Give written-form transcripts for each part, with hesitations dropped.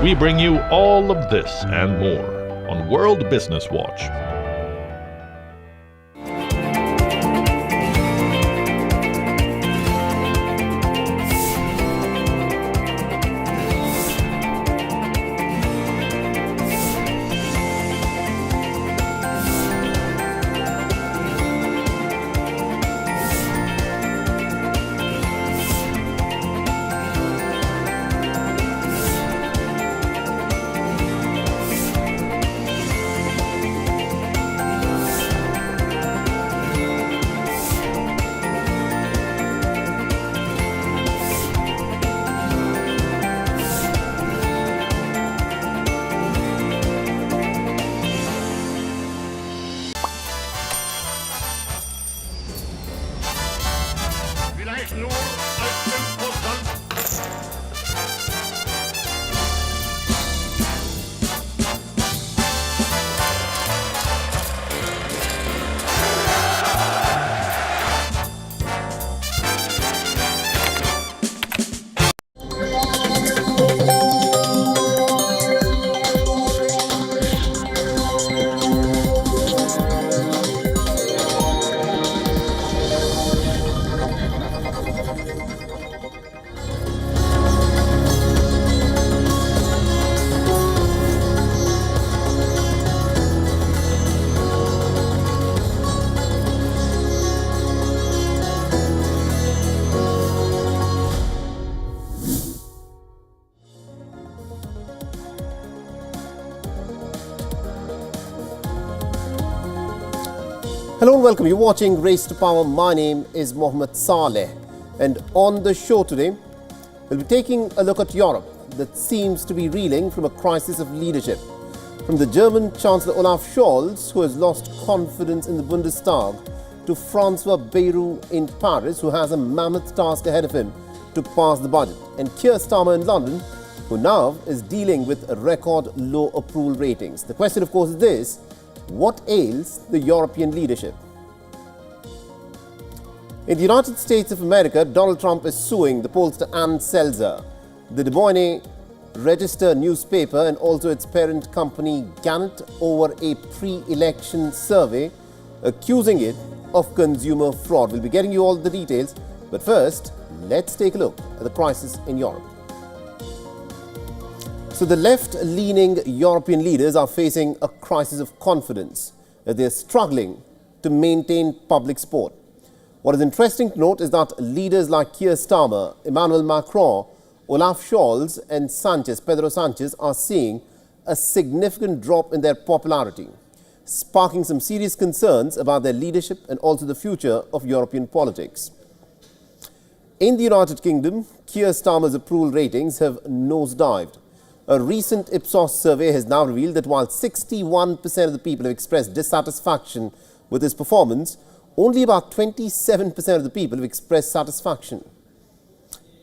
We bring you all of this and more on World Business Watch. Hello and welcome. You're watching Race to Power. My name is Mohammed Saleh. And on the show today, we'll be taking a look at Europe that seems to be reeling from a crisis of leadership. From the German Chancellor Olaf Scholz, who has lost confidence in the Bundestag, to François Bayrou in Paris, who has a mammoth task ahead of him to pass the budget. And Keir Starmer in London, who now is dealing with record low approval ratings. The question, of course, is this: what ails the European leadership? In the United States of America, Donald Trump is suing the pollster Ann Selzer, the Des Moines Register newspaper, and also its parent company Gannett over a pre-election survey, accusing it of consumer fraud. We'll be getting you all the details, but first, let's take a look at the crisis in Europe. So the left-leaning European leaders are facing a crisis of confidence as they are struggling to maintain public support. What is interesting to note is that leaders like Keir Starmer, Emmanuel Macron, Olaf Scholz and Pedro Sanchez are seeing a significant drop in their popularity, sparking some serious concerns about their leadership and also the future of European politics. In the United Kingdom, Keir Starmer's approval ratings have nosedived. A recent Ipsos survey has now revealed that while 61% of the people have expressed dissatisfaction with his performance, only about 27% of the people have expressed satisfaction.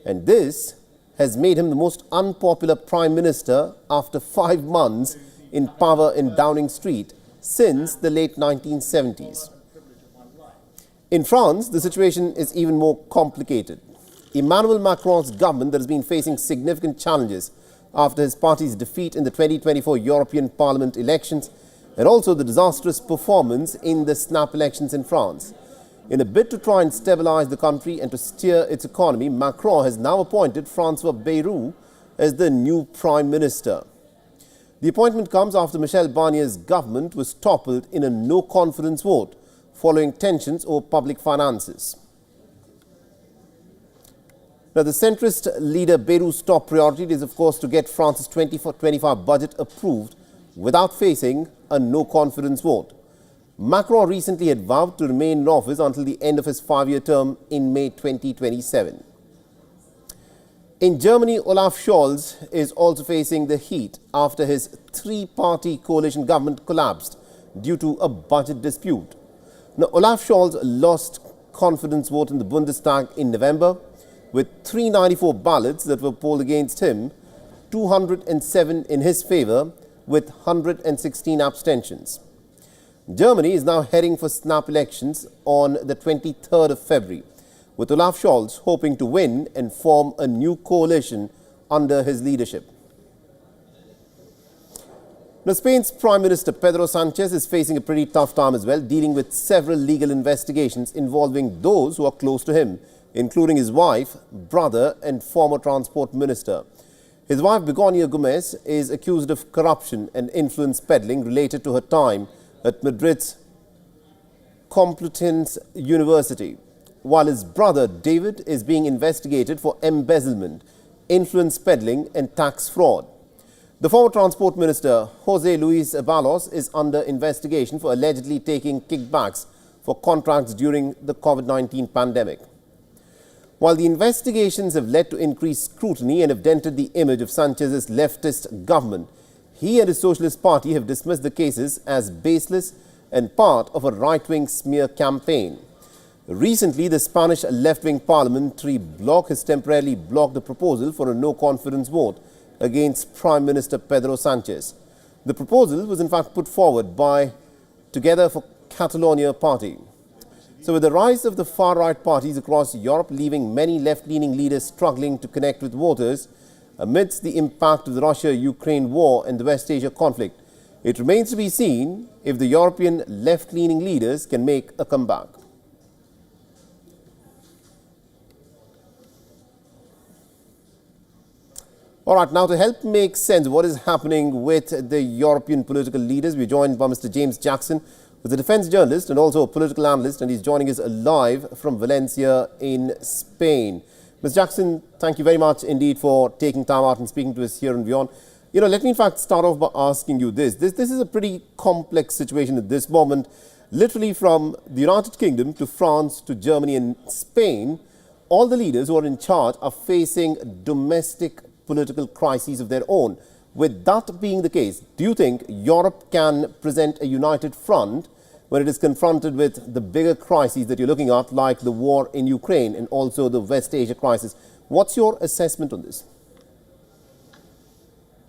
And this has made him the most unpopular Prime Minister after 5 months in power in Downing Street since the late 1970s. In France, the situation is even more complicated. Emmanuel Macron's government that has been facing significant challenges after his party's defeat in the 2024 European Parliament elections and also the disastrous performance in the snap elections in France. In a bid to try and stabilize the country and to steer its economy, Macron has now appointed François Bayrou as the new Prime Minister. The appointment comes after Michel Barnier's government was toppled in a no-confidence vote following tensions over public finances. Now, the centrist leader Bayrou's top priority is, of course, to get France's 2024-25 budget approved without facing a no-confidence vote. Macron recently had vowed to remain in office until the end of his 5-year term in May 2027. In Germany, Olaf Scholz is also facing the heat after his three-party coalition government collapsed due to a budget dispute. Now, Olaf Scholz lost confidence vote in the Bundestag in November with 394 ballots that were polled against him, 207 in his favor, with 116 abstentions. Germany is now heading for snap elections on the 23rd of February, with Olaf Scholz hoping to win and form a new coalition under his leadership. Now, Spain's Prime Minister Pedro Sanchez is facing a pretty tough time as well, dealing with several legal investigations involving those who are close to him, including his wife, brother and former transport minister. His wife, Begoña Gómez, is accused of corruption and influence peddling related to her time at Madrid's Complutense University, while his brother, David, is being investigated for embezzlement, influence peddling and tax fraud. The former transport minister, José Luis Ábalos, is under investigation for allegedly taking kickbacks for contracts during the COVID-19 pandemic. While the investigations have led to increased scrutiny and have dented the image of Sanchez's leftist government, he and his Socialist Party have dismissed the cases as baseless and part of a right-wing smear campaign. Recently, the Spanish left-wing parliamentary bloc has temporarily blocked the proposal for a no-confidence vote against Prime Minister Pedro Sanchez. The proposal was in fact put forward by Together for Catalonia party. So with the rise of the far-right parties across Europe, leaving many left-leaning leaders struggling to connect with voters amidst the impact of the Russia-Ukraine war and the West Asia conflict, it remains to be seen if the European left-leaning leaders can make a comeback. All right, now to help make sense of what is happening with the European political leaders, we're joined by Mr. James Jackson, who's a defense journalist and also a political analyst, and he's joining us live from Valencia in Spain. Mr. Jackson, thank you very much indeed for taking time out and speaking to us here on WION. Let me in fact start off by asking you this. This is a pretty complex situation at this moment, literally from the United Kingdom to France to Germany and Spain. All the leaders who are in charge are facing domestic political crises of their own. With that being the case, do you think Europe can present a united front when it is confronted with the bigger crises that you're looking at, like the war in Ukraine and also the West Asia crisis? What's your assessment on this?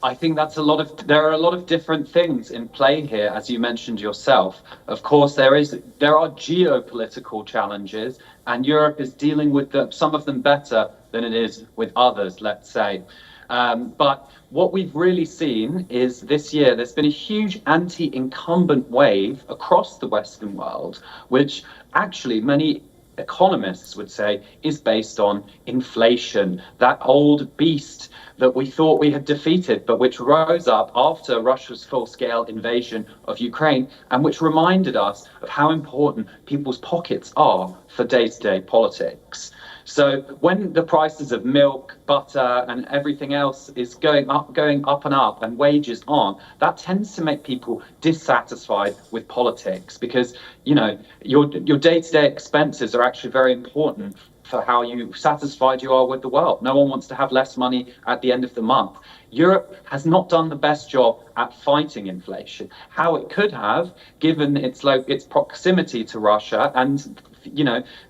I think there are a lot of different things in play here, as you mentioned yourself. Of course, there are geopolitical challenges, and Europe is dealing with some of them better than it is with others, let's say. But what we've really seen is this year there's been a huge anti-incumbent wave across the Western world, which actually many economists would say is based on inflation, that old beast that we thought we had defeated, but which rose up after Russia's full-scale invasion of Ukraine, and which reminded us of how important people's pockets are for day-to-day politics. So when the prices of milk, butter and everything else is going up and up, and wages aren't, that tends to make people dissatisfied with politics, because your day-to-day expenses are actually very important for how satisfied you are with the world. No one wants to have less money at the end of the month. Europe has not done the best job at fighting inflation. How it could have, given its proximity to Russia and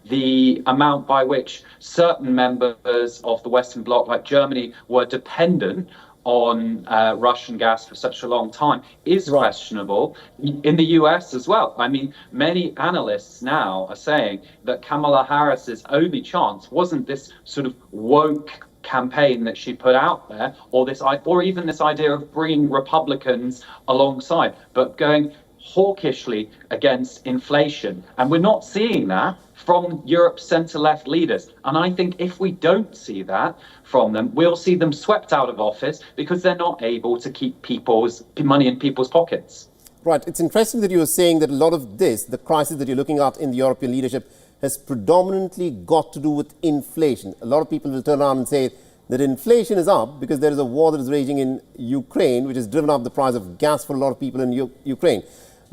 the amount by which certain members of the Western Bloc, like Germany, were dependent on Russian gas for such a long time is questionable. In the US as well. I mean, many analysts now are saying that Kamala Harris's only chance wasn't this sort of woke campaign that she put out there, or even this idea of bringing Republicans alongside, but going hawkishly against inflation. And we're not seeing that from Europe's centre-left leaders. And I think if we don't see that from them, we'll see them swept out of office because they're not able to keep people's money in people's pockets. Right. It's interesting that you were saying that a lot of this, the crisis that you're looking at in the European leadership, has predominantly got to do with inflation. A lot of people will turn around and say that inflation is up because there is a war that is raging in Ukraine, which has driven up the price of gas for a lot of people in Ukraine.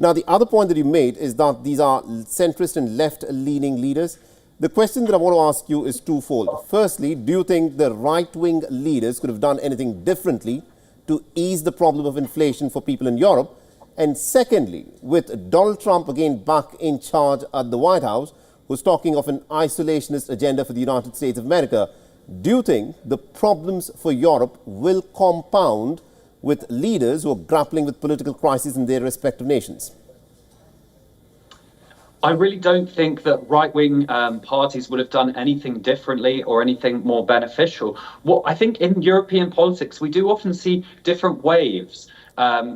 Now, the other point that you made is that these are centrist and left-leaning leaders. The question that I want to ask you is twofold. Firstly, do you think the right-wing leaders could have done anything differently to ease the problem of inflation for people in Europe? And secondly, with Donald Trump again back in charge at the White House, who's talking of an isolationist agenda for the United States of America, do you think the problems for Europe will compound with leaders who are grappling with political crises in their respective nations? I really don't think that right-wing parties would have done anything differently or anything more beneficial. What I think in European politics, we do often see different waves.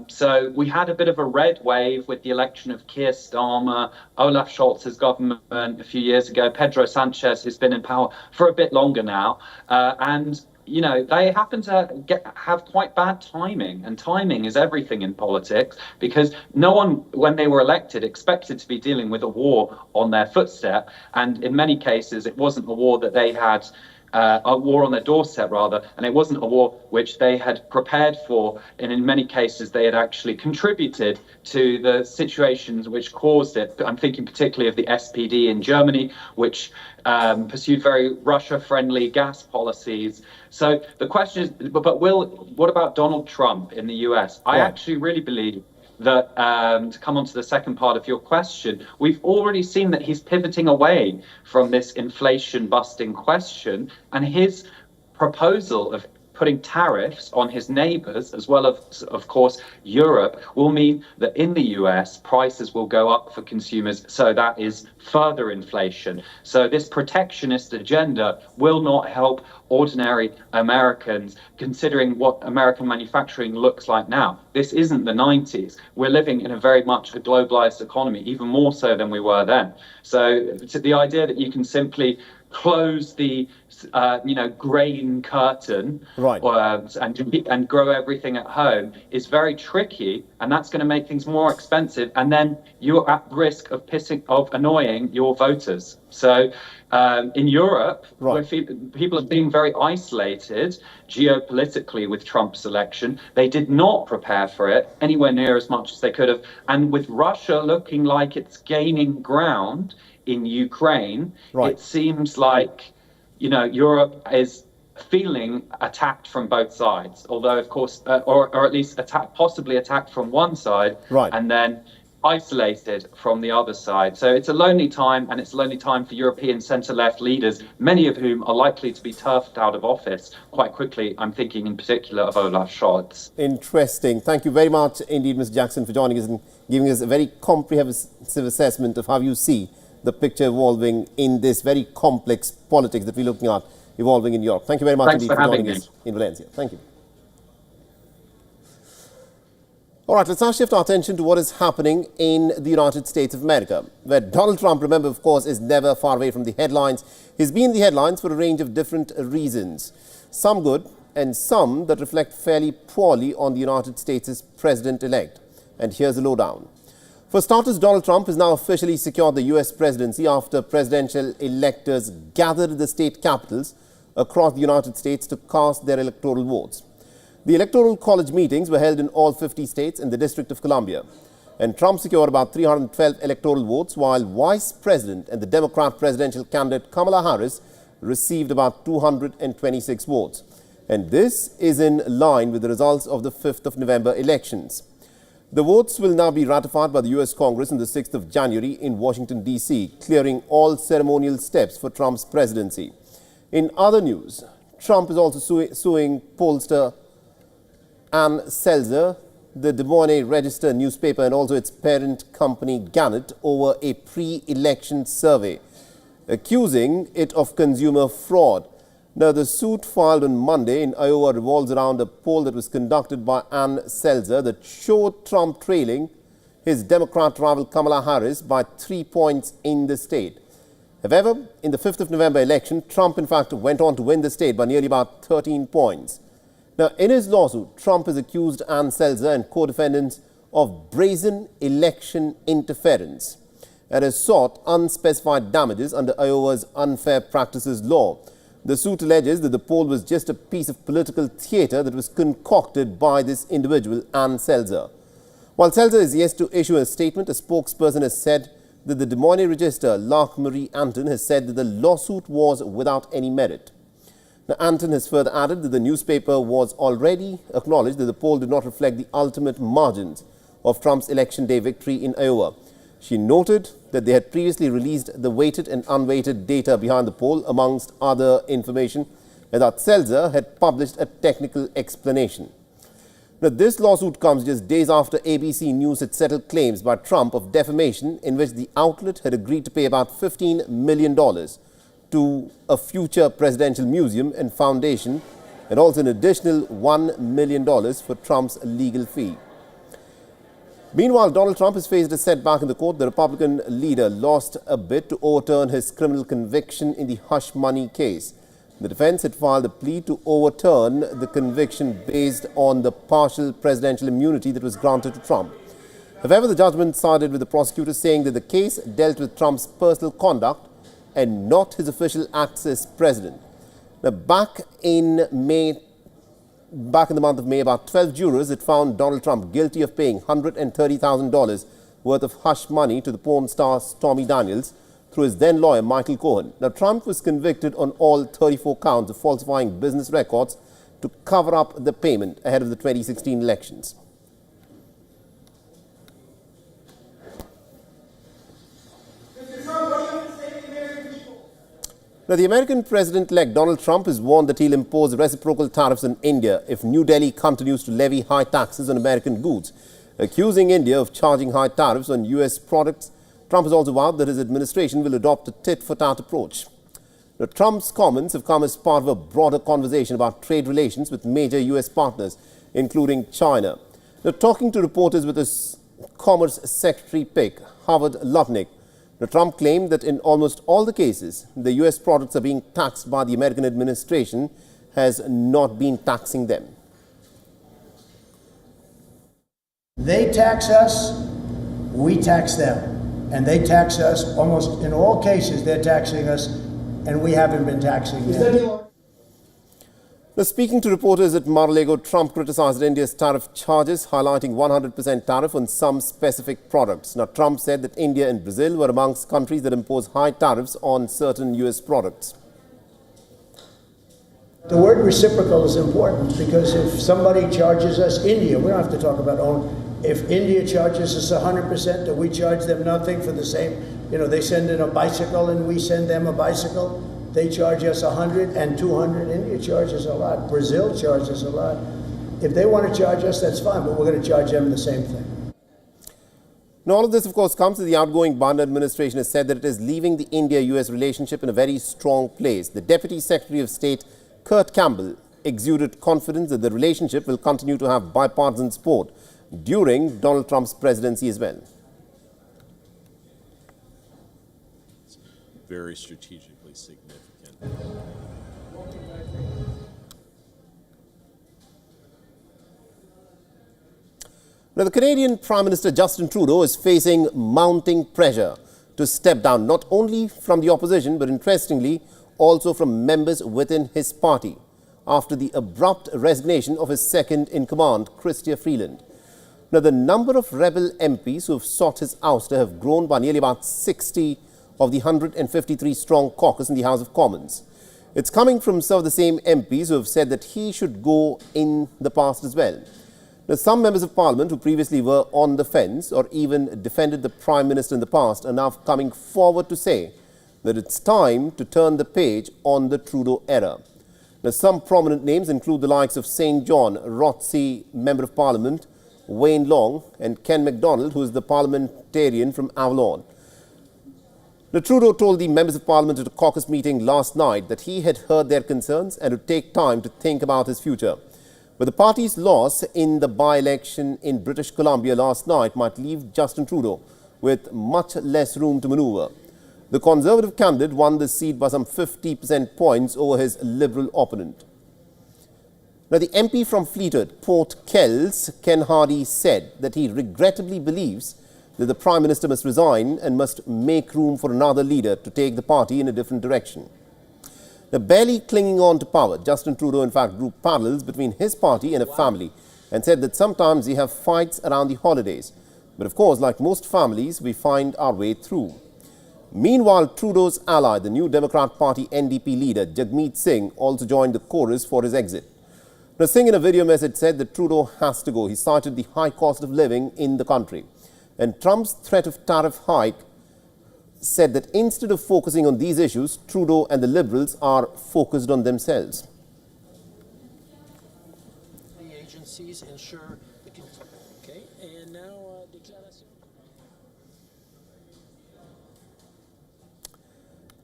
So we had a bit of a red wave with the election of Keir Starmer, Olaf Scholz's government a few years ago, Pedro Sanchez, who's been in power for a bit longer now, and they happen to have quite bad timing, and timing is everything in politics, because no one, when they were elected, expected to be dealing with a war on their footstep, and in many cases it wasn't a war that they had, a war on their doorstep rather, and it wasn't a war which they had prepared for, and in many cases they had actually contributed to the situations which caused it. I'm thinking particularly of the SPD in Germany, which pursued very Russia-friendly gas policies. So the question is, but what about Donald Trump in the US? I actually really believe that, to come on to the second part of your question, we've already seen that he's pivoting away from this inflation-busting question, and his proposal of putting tariffs on his neighbours, as well as, of course, Europe, will mean that in the US, prices will go up for consumers. So that is further inflation. So this protectionist agenda will not help ordinary Americans, considering what American manufacturing looks like now. This isn't the 90s. We're living in a very much a globalized economy, even more so than we were then. So to the idea that you can simply close the grain curtain, right, and grow everything at home is very tricky, and that's going to make things more expensive, and then you're at risk of annoying your voters. So in Europe, where people are being very isolated geopolitically with Trump's election, they did not prepare for it anywhere near as much as they could have, and with Russia looking like it's gaining ground in Ukraine, it seems like Europe is feeling attacked from both sides, although of course, or at least possibly attacked from one side, and then isolated from the other side. So it's a lonely time, and it's a lonely time for European centre-left leaders, many of whom are likely to be turfed out of office quite quickly. I'm thinking in particular of Olaf Scholz. Interesting. Thank you very much indeed, Ms. Jackson, for joining us and giving us a very comprehensive assessment of how you see the picture evolving in this very complex politics that we're looking at evolving in Europe. Thank you very much indeed for joining us in Valencia. Thank you. All right, let's now shift our attention to what is happening in the United States of America, where Donald Trump, remember, of course, is never far away from the headlines. He's been in the headlines for a range of different reasons, some good and some that reflect fairly poorly on the United States' president-elect. And here's the lowdown. For starters, Donald Trump has now officially secured the US presidency after presidential electors gathered at the state capitals across the United States to cast their electoral votes. The Electoral College meetings were held in all 50 states and the District of Columbia, and Trump secured about 312 electoral votes, while Vice President and the Democrat presidential candidate Kamala Harris received about 226 votes. And this is in line with the results of the 5th of November elections. The votes will now be ratified by the US Congress on the 6th of January in Washington, D.C., clearing all ceremonial steps for Trump's presidency. In other news, Trump is also suing pollster Ann Selzer, the Des Moines Register newspaper, and also its parent company Gannett over a pre-election survey, accusing it of consumer fraud. Now, the suit filed on Monday in Iowa revolves around a poll that was conducted by Ann Selzer that showed Trump trailing his Democrat rival Kamala Harris by 3 points in the state. However, in the 5th of November election, Trump in fact went on to win the state by nearly about 13 points. Now, in his lawsuit, Trump has accused Ann Selzer and co-defendants of brazen election interference and has sought unspecified damages under Iowa's unfair practices law. The suit alleges that the poll was just a piece of political theatre that was concocted by this individual, Ann Selzer. While Selzer is yet to issue a statement, a spokesperson has said that the Des Moines Register, Lark Marie Anton, has said that the lawsuit was without any merit. Now, Anton has further added that the newspaper was already acknowledged that the poll did not reflect the ultimate margins of Trump's election day victory in Iowa. She noted that they had previously released the weighted and unweighted data behind the poll, amongst other information, and that Selzer had published a technical explanation. Now, this lawsuit comes just days after ABC News had settled claims by Trump of defamation, in which the outlet had agreed to pay about $15 million to a future presidential museum and foundation, and also an additional $1 million for Trump's legal fee. Meanwhile, Donald Trump has faced a setback in the court. The Republican leader lost a bid to overturn his criminal conviction in the hush money case. The defense had filed a plea to overturn the conviction based on the partial presidential immunity that was granted to Trump. However, the judgment sided with the prosecutor, saying that the case dealt with Trump's personal conduct and not his official acts as president. Now, back in the month of May, about 12 jurors had found Donald Trump guilty of paying $130,000 worth of hush money to the porn star Stormy Daniels through his then lawyer Michael Cohen. Now, Trump was convicted on all 34 counts of falsifying business records to cover up the payment ahead of the 2016 elections. Now, the American President-elect Donald Trump has warned that he'll impose reciprocal tariffs on India if New Delhi continues to levy high taxes on American goods. Accusing India of charging high tariffs on U.S. products, Trump has also vowed that his administration will adopt a tit-for-tat approach. Now, Trump's comments have come as part of a broader conversation about trade relations with major U.S. partners, including China. Now, talking to reporters with his Commerce Secretary pick, Howard Lutnick, Trump claimed that in almost all the cases, the U.S. products are being taxed by the American administration has not been taxing them. They tax us, we tax them. And they tax us, almost in all cases, they're taxing us, and we haven't been taxing them. Now, speaking to reporters at Mar-a-Lago, Trump criticized India's tariff charges, highlighting 100% tariff on some specific products. Now, Trump said that India and Brazil were amongst countries that impose high tariffs on certain U.S. products. The word reciprocal is important, because if somebody charges us, India, we don't have to talk about if India charges us 100% and we charge them nothing for the same, they send in a bicycle and we send them a bicycle. They charge us 100 and 200. India charges a lot. Brazil charges a lot. If they want to charge us, that's fine, but we're going to charge them the same thing. Now, all of this, of course, comes as the outgoing Biden administration has said that it is leaving the India-US relationship in a very strong place. The Deputy Secretary of State, Kurt Campbell, exuded confidence that the relationship will continue to have bipartisan support during Donald Trump's presidency as well. It's very strategically significant. Now, the Canadian Prime Minister Justin Trudeau is facing mounting pressure to step down, not only from the opposition, but interestingly, also from members within his party, after the abrupt resignation of his second-in-command, Chrystia Freeland. Now, the number of rebel MPs who have sought his ouster have grown by nearly about 60 of the 153-strong caucus in the House of Commons. It's coming from some of the same MPs who have said that he should go in the past as well. Now, some members of Parliament who previously were on the fence or even defended the Prime Minister in the past are now coming forward to say that it's time to turn the page on the Trudeau era. Now, some prominent names include the likes of St. John Rothsey, Member of Parliament, Wayne Long, and Ken MacDonald, who is the parliamentarian from Avalon. Now, Trudeau told the members of Parliament at a caucus meeting last night that he had heard their concerns and would take time to think about his future. But the party's loss in the by-election in British Columbia last night might leave Justin Trudeau with much less room to maneuver. The Conservative candidate won the seat by some 50% points over his Liberal opponent. Now, the MP from Fleetwood, Port Kells, Ken Hardy, said that he regrettably believes that the Prime Minister must resign and must make room for another leader to take the party in a different direction. Now, barely clinging on to power, Justin Trudeau in fact drew parallels between his party and a family and said that sometimes they have fights around the holidays. But of course, like most families, we find our way through. Meanwhile, Trudeau's ally, the New Democrat Party NDP leader Jagmeet Singh, also joined the chorus for his exit. Now, Singh in a video message said that Trudeau has to go. He cited the high cost of living in the country. And Trump's threat of tariff hike said that instead of focusing on these issues, Trudeau and the Liberals are focused on themselves. agencies ensure the okay, and now declaration.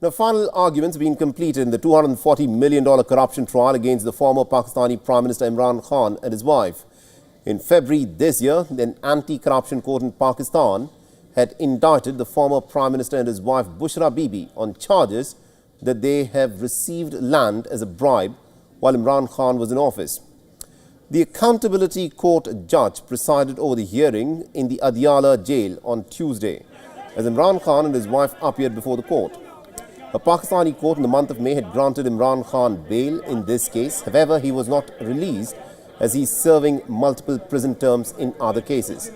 Now, final arguments have been completed in the $240 million corruption trial against the former Pakistani Prime Minister Imran Khan and his wife. In February this year, an anti-corruption court in Pakistan had indicted the former Prime Minister and his wife Bushra Bibi on charges that they have received land as a bribe while Imran Khan was in office. The Accountability Court judge presided over the hearing in the Adiala jail on Tuesday as Imran Khan and his wife appeared before the court. A Pakistani court in the month of May had granted Imran Khan bail in this case. However, he was not released as he is serving multiple prison terms in other cases.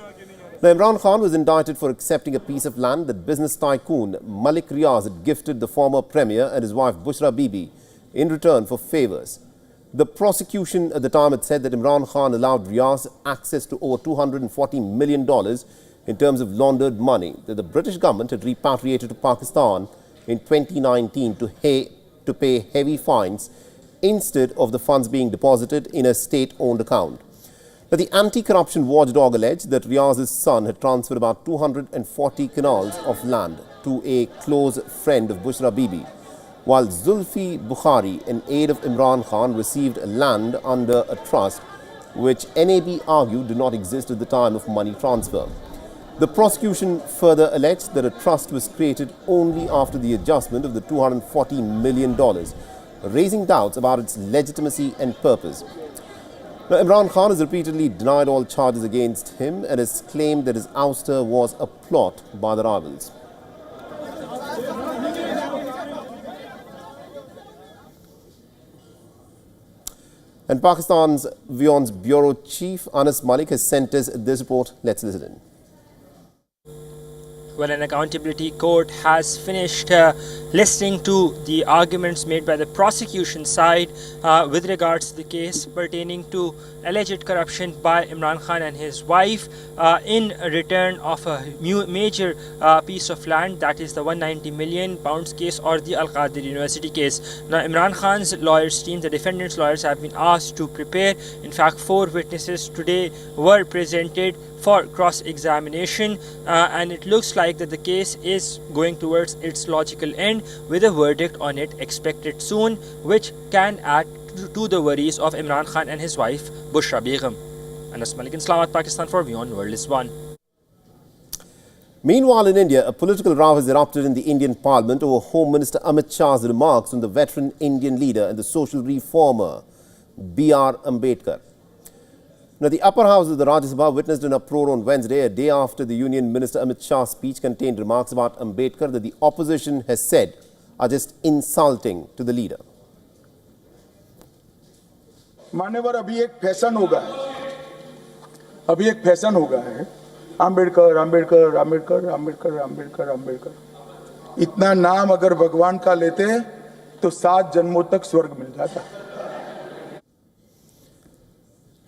Now, Imran Khan was indicted for accepting a piece of land that business tycoon Malik Riaz had gifted the former premier and his wife Bushra Bibi in return for favours. The prosecution at the time had said that Imran Khan allowed Riaz access to over $240 million in terms of laundered money that the British government had repatriated to Pakistan in 2019 to pay heavy fines instead of the funds being deposited in a state-owned account. Now, the anti-corruption watchdog alleged that Riaz's son had transferred about 240 canals of land to a close friend of Bushra Bibi, while Zulfi Bukhari, an aide of Imran Khan, received land under a trust which NAB argued did not exist at the time of money transfer. The prosecution further alleged that a trust was created only after the adjustment of the $240 million, raising doubts about its legitimacy and purpose. Now, Imran Khan has repeatedly denied all charges against him and has claimed that his ouster was a plot by the rivals. And Pakistan's WION's bureau chief Anas Malik has sent us this report. Let's listen in. Well, an accountability court has finished listening to the arguments made by the prosecution side with regards to the case pertaining to alleged corruption by Imran Khan and his wife in return of a major piece of land, that is the £190 million case or the Al-Qadir University case. Now, Imran Khan's lawyers team, the defendant's lawyers, have been asked to prepare. In fact, 4 witnesses today were presented for cross-examination and it looks like that the case is going towards its logical end with a verdict on it expected soon, which can add to the worries of Imran Khan and his wife Bushra Begum. Anas Malik in Islamabad, Pakistan for WION The World is One. Meanwhile, in India, a political row has erupted in the Indian Parliament over Home Minister Amit Shah's remarks on the veteran Indian leader and the social reformer B.R. Ambedkar. Now, the upper house of the Rajya Sabha witnessed an uproar on Wednesday, a day after the Union Minister Amit Shah's speech contained remarks about Ambedkar that the opposition has said are just insulting to the leader. मान्यवर अभी एक fashion हो गया है अंबेडकर अंबेडकर अंबेडकर अंबेडकर अंबेडकर अंबेडकर इतना नाम अगर भगवान का लेते तो 7 जन्मों तक स्वर्ग मिल जाता.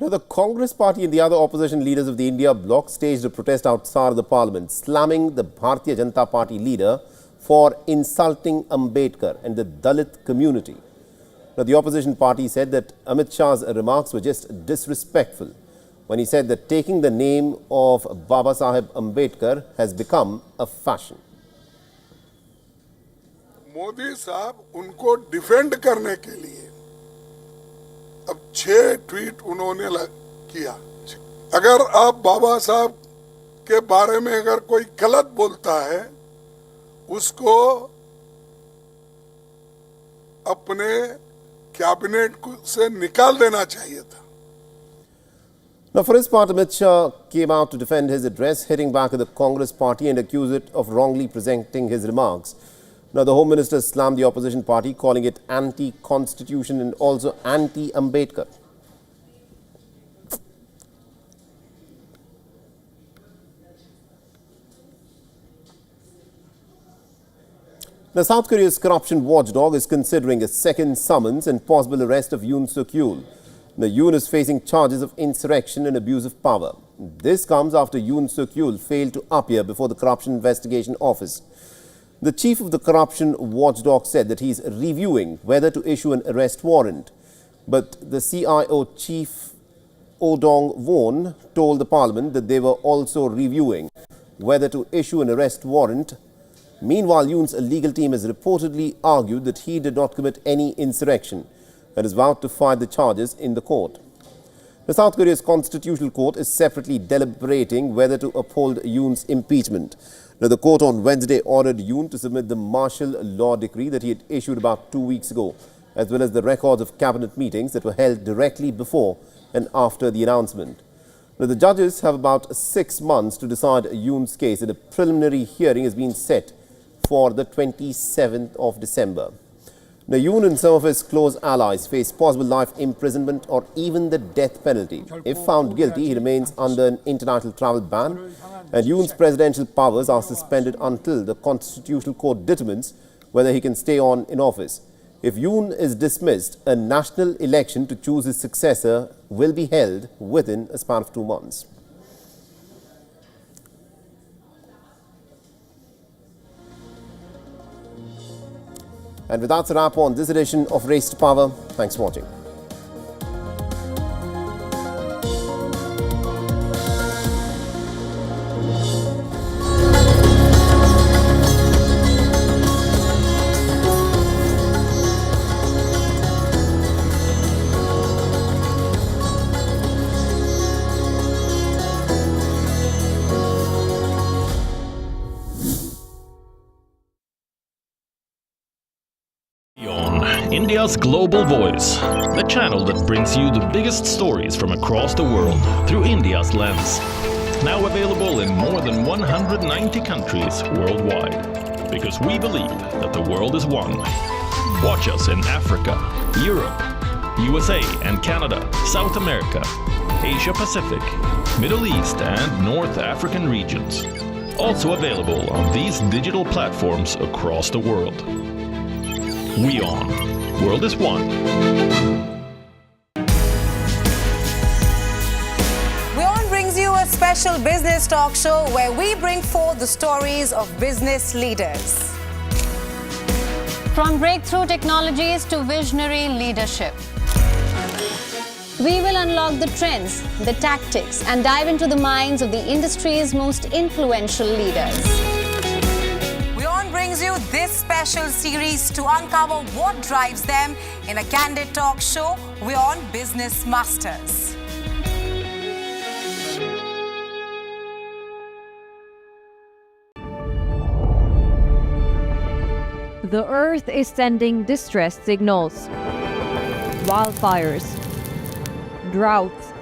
Now, the Congress party and the other opposition leaders of the India bloc staged a protest outside the parliament, slamming the Bharatiya Janata Party leader for insulting Ambedkar and the Dalit community. Now, the opposition party said that Amit Shah's remarks were just disrespectful when he said that taking the name of Baba Saheb Ambedkar has become a fashion. Modi साहब उनको defend करने के लिए अब 6 tweet उन्होंने किया. अगर आप बाबा साहब के बारे में अगर कोई गलत बोलता है उसको अपने कैबिनेट से निकाल देना चाहिए था. Now, for his part, Amit Shah came out to defend his address, hitting back at the Congress party and accused it of wrongly presenting his remarks. Now, the Home Minister slammed the opposition party, calling it anti-constitution and also anti-Ambedkar. Now, South Korea's corruption watchdog is considering a second summons and possible arrest of Yoon Suk-yeol. Now, Yoon is facing charges of insurrection and abuse of power. This comes after Yoon Suk-yeol failed to appear before the Corruption Investigation Office. The chief of the corruption watchdog said that he is reviewing whether to issue an arrest warrant. But the CIO chief WION told the parliament that they were also reviewing whether to issue an arrest warrant. Meanwhile, Yoon's legal team has reportedly argued that he did not commit any insurrection and is vowed to fight the charges in the court. The South Korea's Constitutional Court is separately deliberating whether to uphold Yoon's impeachment. Now, the court on Wednesday ordered Yoon to submit the martial law decree that he had issued about 2 weeks ago, as well as the records of cabinet meetings that were held directly before and after the announcement. Now, the judges have about 6 months to decide Yoon's case, and a preliminary hearing has been set for the 27th of December. Now, Yoon and some of his close allies face possible life imprisonment or even the death penalty. If found guilty, he remains under an international travel ban, and Yoon's presidential powers are suspended until the Constitutional Court determines whether he can stay on in office. If Yoon is dismissed, a national election to choose his successor will be held within a span of 2 months. And with that's a wrap on this edition of Race to Power. Thanks for watching. WION, India's global voice, the channel that brings you the biggest stories from across the world through India's lens. Now available in more than 190 countries worldwide, because we believe that the world is one. Watch us in Africa, Europe, USA and Canada, South America, Asia Pacific, Middle East and North African regions. Also available on these digital platforms across the world. WION, World is One. WION brings you a special business talk show where we bring forth the stories of business leaders. From breakthrough technologies to visionary leadership, we will unlock the trends, the tactics, and dive into the minds of the industry's most influential leaders. WION brings you this special series to uncover what drives them in a candid talk show, WION Business Masters. The Earth is sending distress signals. Wildfires, droughts,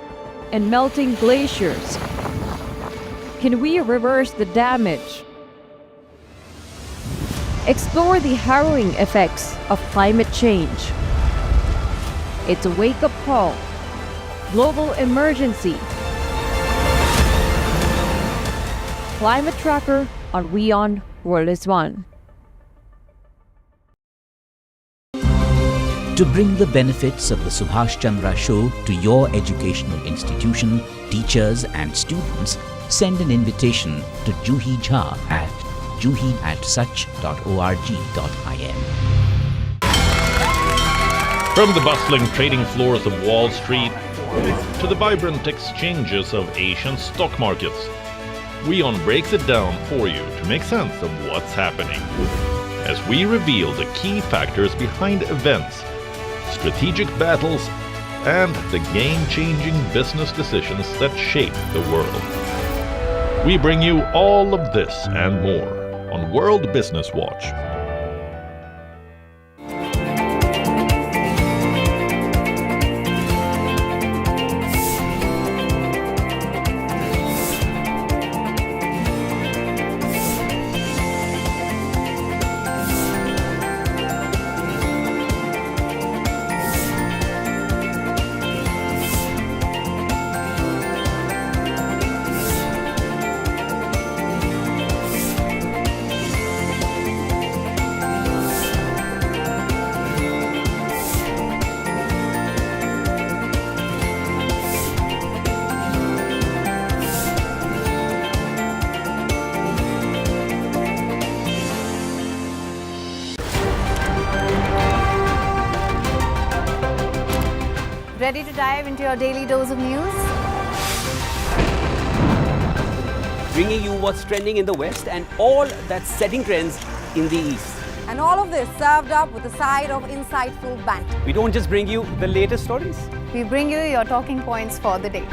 and melting glaciers. Can we reverse the damage? Explore the harrowing effects of climate change. It's a wake-up call. Global emergency. Climate Tracker on WION World is One. To bring the benefits of the Subhash Chandra Show to your educational institution, teachers and students, send an invitation to Juhi Jha at juhi@such.org.in. From the bustling trading floors of Wall Street to the vibrant exchanges of Asian stock markets, WION breaks it down for you to make sense of what's happening, as we reveal the key factors behind events, strategic battles, and the game-changing business decisions that shape the world. We bring you all of this and more on World Business Watch. ready to dive into your daily dose of news? bringing you what's trending in the West and all that's setting trends in the East. And all of this served up with a side of insightful banter. We don't just bring you the latest stories. We bring you your talking points for the day.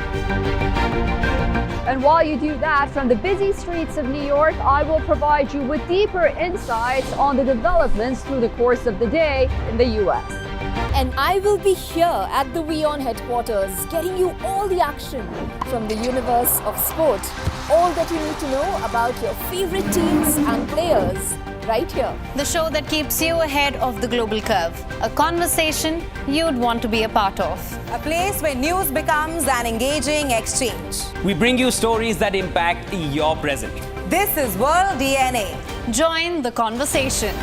And while you do that, from the busy streets of New York, I will provide you with deeper insights on the developments through the course of the day in the US. And I will be here at the WION headquarters, getting you all the action from the universe of sport. All that you need to know about your favorite teams and players, right here. The show that keeps you ahead of the global curve. A conversation you'd want to be a part of. A place where news becomes an engaging exchange. We bring you stories that impact your present. This is World DNA. Join the conversation.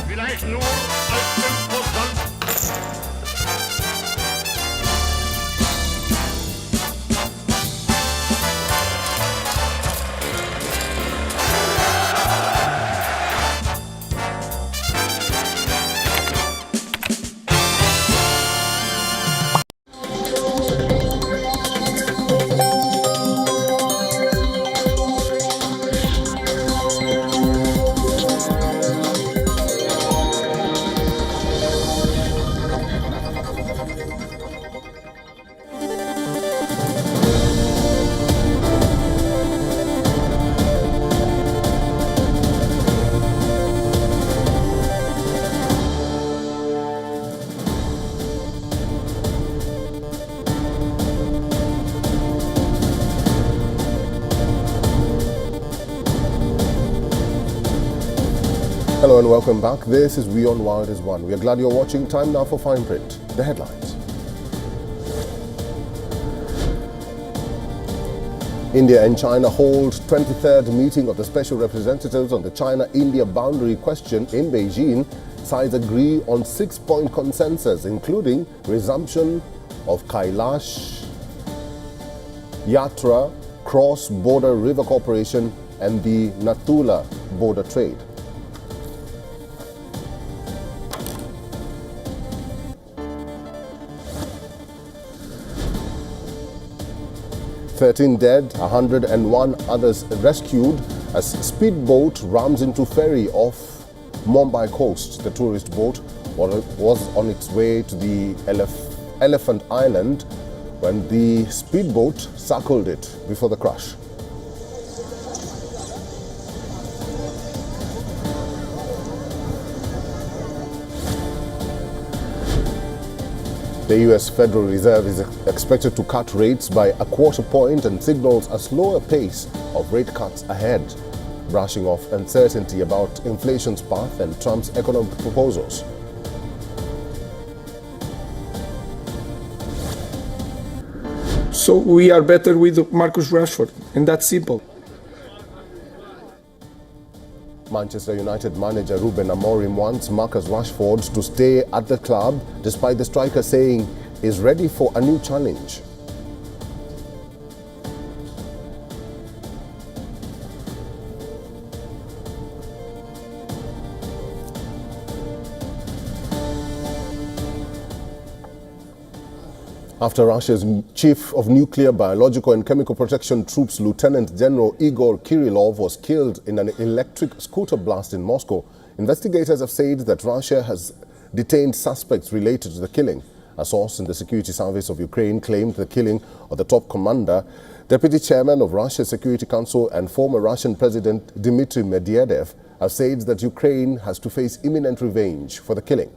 Vielleicht nur als 5%. Hello and welcome back. This is WION The World is One. We are glad you're watching. Time now for Fine Print. The headlines. India and China hold 23rd meeting of the special representatives on the China-India boundary question in Beijing. Sides agree on 6-point consensus, including resumption of Kailash Yatra, cross-border river cooperation and the Natula border trade. "13 dead, 101 others rescued as speedboat rams into ferry off Mumbai coast. The tourist boat was on its way to the Elephant Island when the speedboat circled it before the crash. The US Federal Reserve is expected to cut rates by a quarter point and signals a slower pace of rate cuts ahead, brushing off uncertainty about inflation's path and Trump's economic proposals. So we are better with Marcus Rashford, and that's simple. Manchester United manager Ruben Amorim wants Marcus Rashford to stay at the club, despite the striker saying he's ready for a new challenge. After Russia's chief of nuclear, biological and chemical protection troops, Lieutenant General Igor Kirillov, was killed in an electric scooter blast in Moscow, investigators have said that Russia has detained suspects related to the killing. A source in the Security Service of Ukraine claimed the killing of the top commander, Deputy Chairman of Russia's Security Council and former Russian President Dmitry Medvedev have said that Ukraine has to face imminent revenge for the killing.